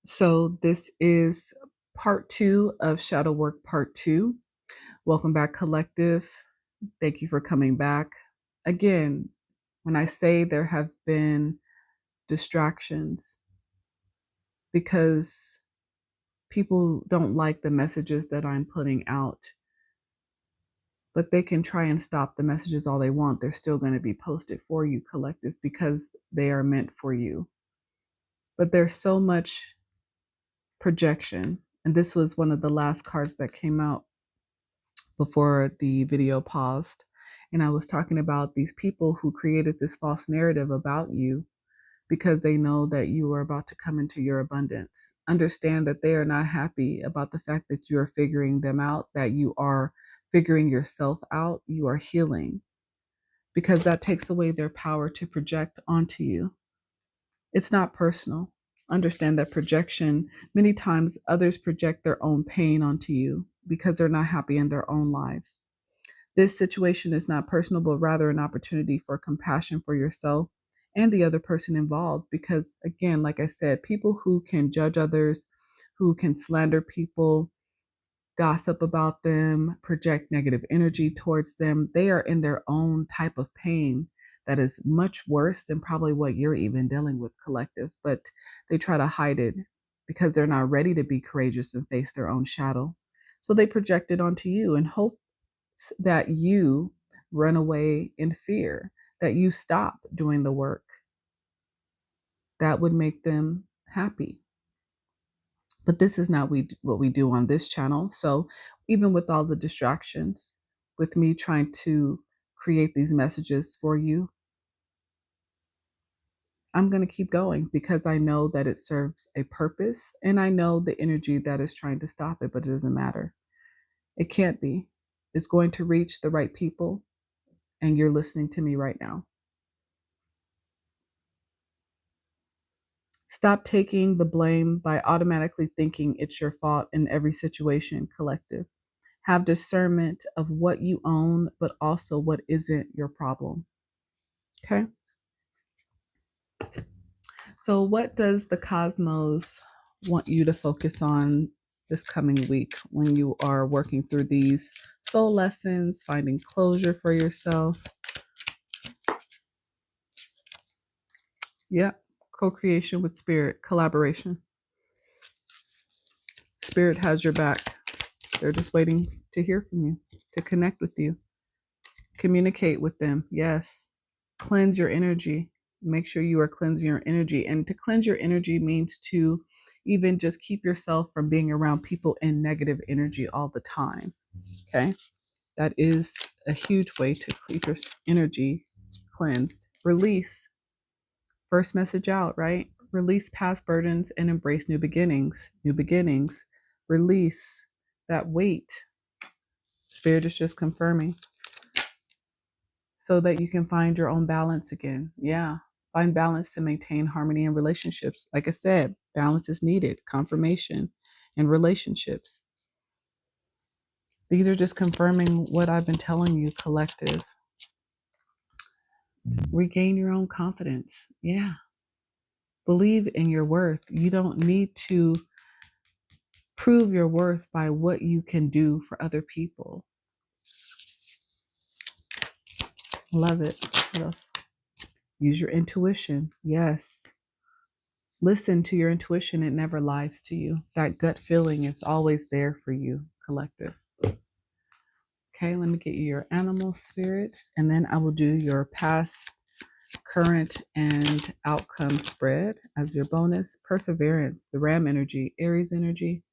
So this is part 2 of Shadow Work Part 2. Welcome back, Collective. Thank you for coming back. Again, when I say there have been distractions, because people don't like the messages that I'm putting out, but they can try and stop the messages all they want. They're still going to be posted for you, Collective, because they are meant for you. But there's so much projection. And this was one of the last cards that came out before the video paused. And I was talking about these people who created this false narrative about you because they know that you are about to come into your abundance. Understand that they are not happy about the fact that you are figuring them out, that you are figuring yourself out, you are healing, because that takes away their power to project onto you. It's not personal. Understand that projection, many times others project their own pain onto you because they're not happy in their own lives. This situation is not personal, but rather an opportunity for compassion for yourself and the other person involved. Because, again, like I said, people who can judge others, who can slander people, gossip about them, project negative energy towards them, they are in their own type of pain that is much worse than probably what you're even dealing with, Collective. But they try to hide it because they're not ready to be courageous and face their own shadow. So they project it onto you and hope that you run away in fear, that you stop doing the work. That would make them happy. But this is not what we do on this channel. So even with all the distractions, with me trying to create these messages for you, I'm going to keep going because I know that it serves a purpose and I know the energy that is trying to stop it, but it doesn't matter. It can't be. It's going to reach the right people, and you're listening to me right now. Stop taking the blame by automatically thinking it's your fault in every situation, Collective. Have discernment of what you own, but also what isn't your problem. Okay? So, what does the cosmos want you to focus on this coming week when you are working through these soul lessons, finding closure for yourself? Yeah, co creation with spirit, collaboration. Spirit has your back. They're just waiting to hear from you, to connect with you, communicate with them. Yes. Cleanse your energy. Make sure you are cleansing your energy. And to cleanse your energy means to even just keep yourself from being around people in negative energy all the time. Okay. That is a huge way to keep your energy cleansed. Release. First message out, right? Release past burdens and embrace new beginnings. New beginnings. Release that weight. Spirit is just confirming so that you can find your own balance again. Yeah. Find balance to maintain harmony in relationships. Like I said, balance is needed, confirmation in relationships. These are just confirming what I've been telling you, Collective. Regain your own confidence. Yeah. Believe in your worth. You don't need to prove your worth by what you can do for other people. Love it. What else? Use your intuition. Yes. Listen to your intuition. It never lies to you. That gut feeling is always there for you, Collective. Okay, let me get you your animal spirits, and then I will do your past, current, and outcome spread as your bonus. Perseverance, the Ram energy, Aries energy.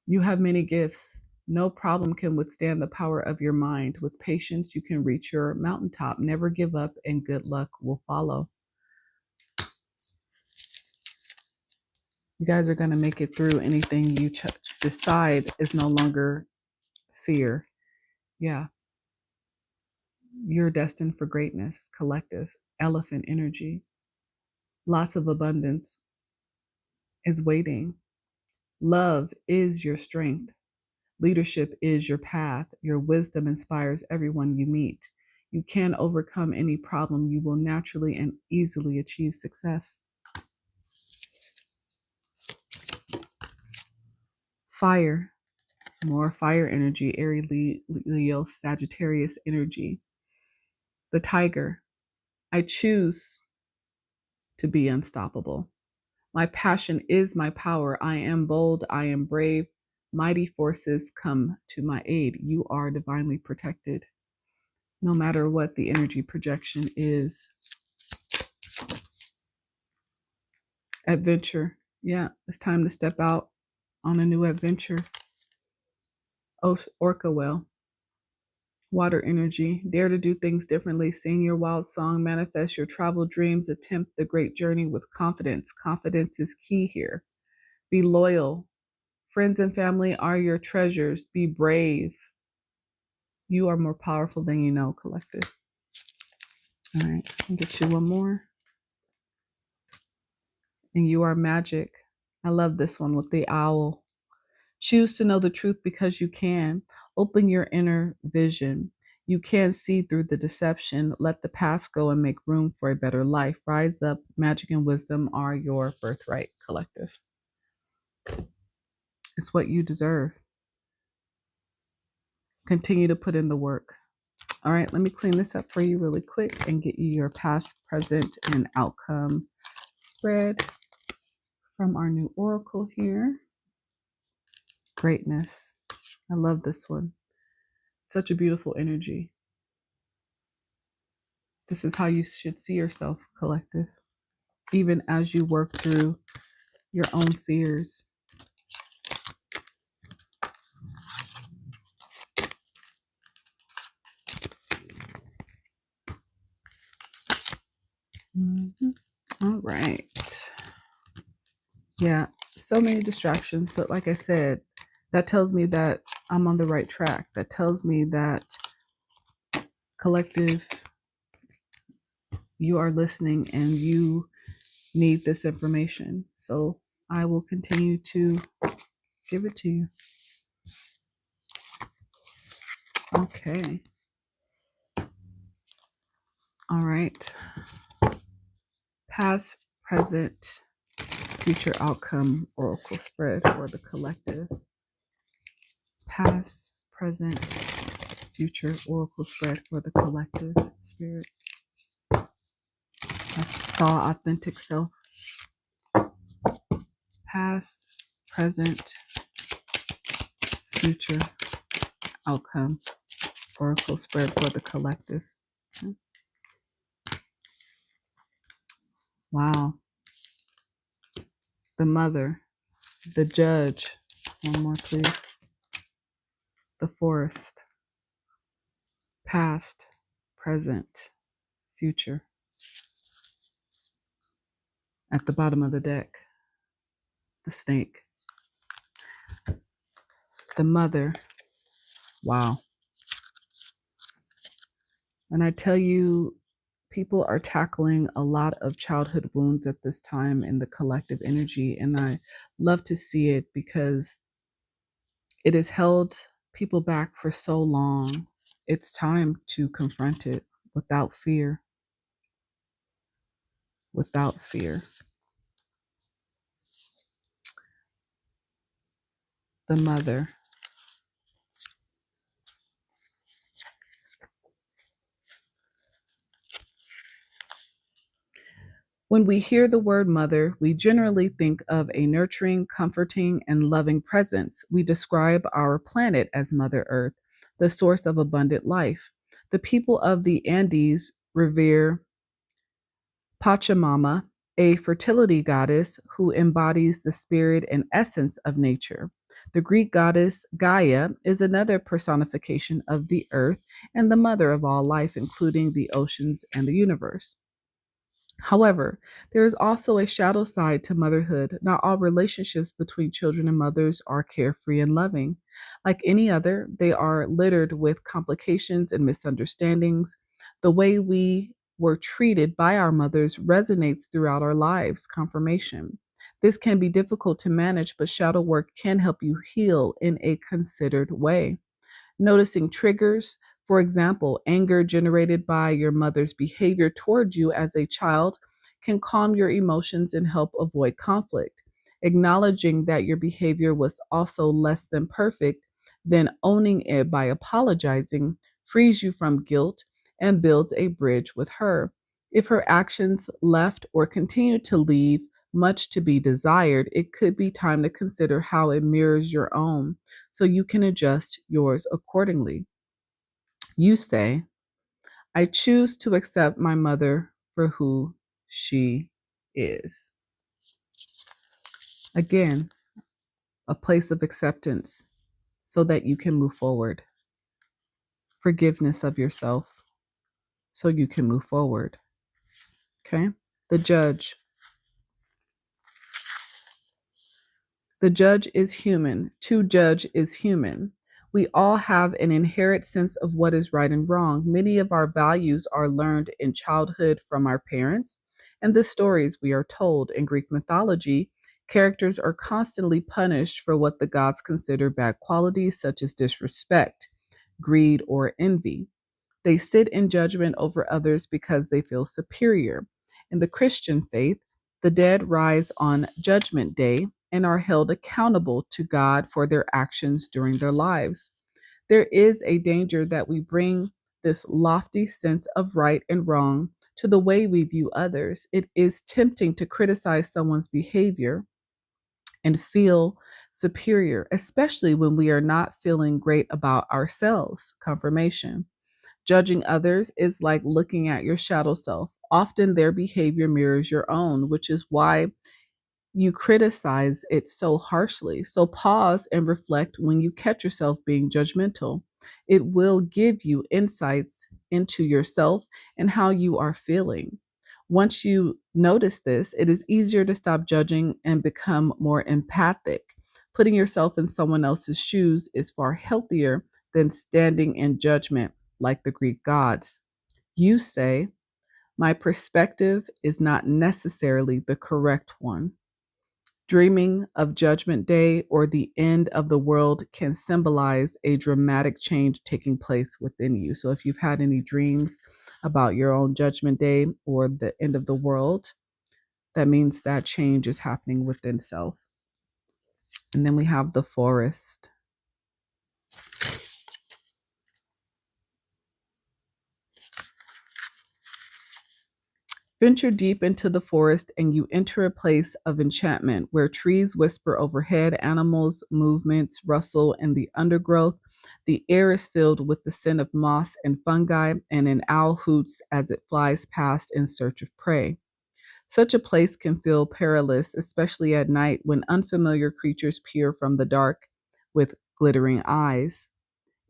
You have many gifts. No problem can withstand the power of your mind. With patience, you can reach your mountaintop. Never give up, and good luck will follow. You guys are going to make it through anything you decide is no longer fear. Yeah. You're destined for greatness, Collective. Elephant energy. Lots of abundance is waiting. Love is your strength. Leadership is your path. Your wisdom inspires everyone you meet. You can overcome any problem. You will naturally and easily achieve success. Fire, more fire energy, Aries, Leo, Sagittarius energy. The tiger, I choose to be unstoppable. My passion is my power. I am bold. I am brave. Mighty forces come to my aid. You are divinely protected. No matter what the energy projection is. Adventure. Yeah, it's time to step out on a new adventure. Orca whale. Water energy. Dare to do things differently. Sing your wild song. Manifest your travel dreams. Attempt the great journey with confidence. Confidence is key here. Be loyal. Friends and family are your treasures. Be brave. You are more powerful than you know, collective. All right, I'll get you one more. And you are magic. I love this one with the owl. Choose to know the truth because you can. Open your inner vision. You can see through the deception. Let the past go and make room for a better life. Rise up. Magic and wisdom are your birthright, collective. It's what you deserve. Continue to put in the work. All right, let me clean this up for you really quick and get you your past, present, and outcome spread from our new oracle here. Greatness. I love this one. Such a beautiful energy. This is how you should see yourself, collective, even as you work through your own fears. All right. Yeah, so many distractions, but like I said, that tells me that I'm on the right track. That tells me that, collective, you are listening and you need this information. So I will continue to give it to you. Okay. All right. Past, present, future outcome oracle spread for the collective. Past, present, future oracle spread for the collective. Spirit. I saw authentic self. Past, present, future outcome oracle spread for the collective. Wow. The mother, the judge. One more, please. The forest. Past, present, future. At the bottom of the deck, the snake. The mother. Wow. And I tell you, people are tackling a lot of childhood wounds at this time in the collective energy. And I love to see it because it has held people back for so long. It's time to confront it without fear. Without fear. The mother. When we hear the word mother, we generally think of a nurturing, comforting, and loving presence. We describe our planet as Mother Earth, the source of abundant life. The people of the Andes revere Pachamama, a fertility goddess who embodies the spirit and essence of nature. The Greek goddess Gaia is another personification of the earth and the mother of all life, including the oceans and the universe. However, there is also a shadow side to motherhood. Not all relationships between children and mothers are carefree and loving. Like any other, they are littered with complications and misunderstandings. The way we were treated by our mothers resonates throughout our lives. Confirmation. This can be difficult to manage, but shadow work can help you heal in a considered way. Noticing triggers, for example, anger generated by your mother's behavior toward you as a child, can calm your emotions and help avoid conflict. Acknowledging that your behavior was also less than perfect, then owning it by apologizing frees you from guilt and builds a bridge with her. If her actions left or continue to leave much to be desired, it could be time to consider how it mirrors your own so you can adjust yours accordingly. You say, I choose to accept my mother for who she is. Again, a place of acceptance so that you can move forward. Forgiveness of yourself so you can move forward. Okay? The judge. The judge is human. To judge is human. We all have an inherent sense of what is right and wrong. Many of our values are learned in childhood from our parents and the stories we are told. In Greek mythology, characters are constantly punished for what the gods consider bad qualities, such as disrespect, greed, or envy. They sit in judgment over others because they feel superior. In the Christian faith, the dead rise on Judgment Day and are held accountable to God for their actions during their lives. There is a danger that we bring this lofty sense of right and wrong to the way we view others. It is tempting to criticize someone's behavior and feel superior, especially when we are not feeling great about ourselves. Confirmation. Judging others is like looking at your shadow self. Often their behavior mirrors your own, which is why you criticize it so harshly. So pause and reflect when you catch yourself being judgmental. It will give you insights into yourself and how you are feeling. Once you notice this, it is easier to stop judging and become more empathic. Putting yourself in someone else's shoes is far healthier than standing in judgment like the Greek gods. You say, my perspective is not necessarily the correct one. Dreaming of Judgment Day or the end of the world can symbolize a dramatic change taking place within you. So, if you've had any dreams about your own Judgment Day or the end of the world, that means that change is happening within self. And then we have the forest. Venture deep into the forest and you enter a place of enchantment where trees whisper overhead, animals' movements rustle in the undergrowth. The air is filled with the scent of moss and fungi, and an owl hoots as it flies past in search of prey. Such a place can feel perilous, especially at night when unfamiliar creatures peer from the dark with glittering eyes.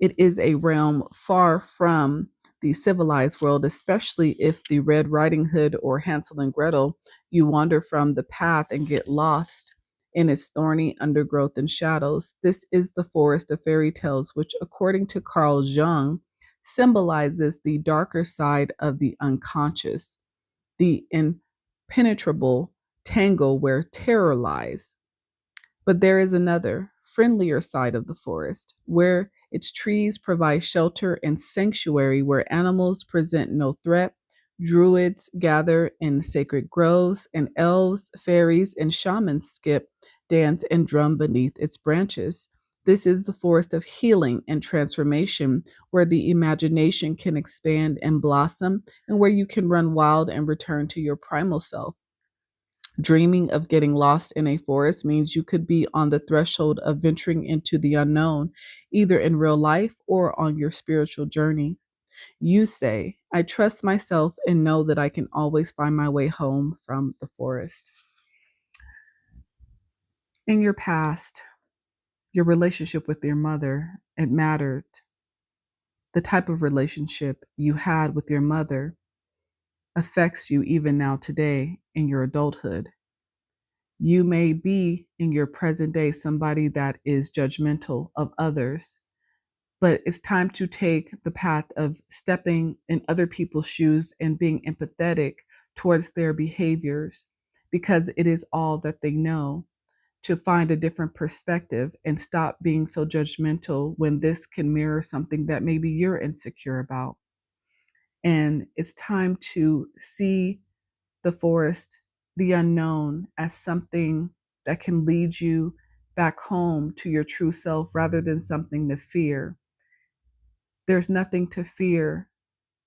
It is a realm far from the civilized world, especially if the Red Riding Hood or Hansel and Gretel, you wander from the path and get lost in its thorny undergrowth and shadows. This is the forest of fairy tales, which, according to Carl Jung, symbolizes the darker side of the unconscious, the impenetrable tangle where terror lies. But there is another, friendlier side of the forest, where its trees provide shelter and sanctuary, where animals present no threat. Druids gather in sacred groves, and elves, fairies, and shamans skip, dance, and drum beneath its branches. This is the forest of healing and transformation, where the imagination can expand and blossom, and where you can run wild and return to your primal self. Dreaming of getting lost in a forest means you could be on the threshold of venturing into the unknown, either in real life or on your spiritual journey. You say, I trust myself and know that I can always find my way home from the forest. In your past, your relationship with your mother, it mattered. The type of relationship you had with your mother affects you even now today in your adulthood. You may be in your present day somebody that is judgmental of others, but it's time to take the path of stepping in other people's shoes and being empathetic towards their behaviors because it is all that they know, to find a different perspective and stop being so judgmental when this can mirror something that maybe you're insecure about. And it's time to see the forest, the unknown, as something that can lead you back home to your true self rather than something to fear. There's nothing to fear.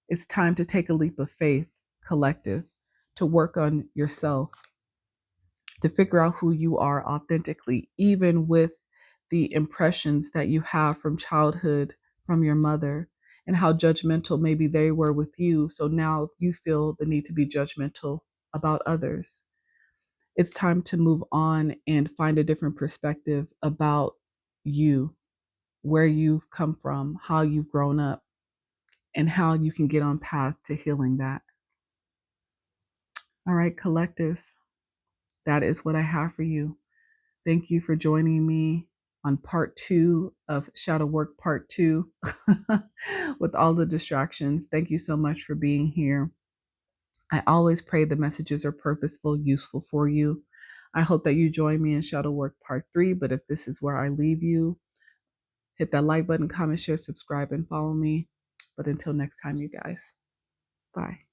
It's time to take a leap of faith, collective, to work on yourself, to figure out who you are authentically, even with the impressions that you have from childhood, from your mother, and how judgmental maybe they were with you. So now you feel the need to be judgmental about others. It's time to move on and find a different perspective about you, where you've come from, how you've grown up, and how you can get on path to healing that. All right, collective, that is what I have for you. Thank you for joining me on part 2 of Shadow Work Part 2 with all the distractions. Thank you so much for being here. I always pray the messages are purposeful, useful for you. I hope that you join me in Shadow Work Part 3. But if this is where I leave you, hit that like button, comment, share, subscribe, and follow me. But until next time, you guys, bye.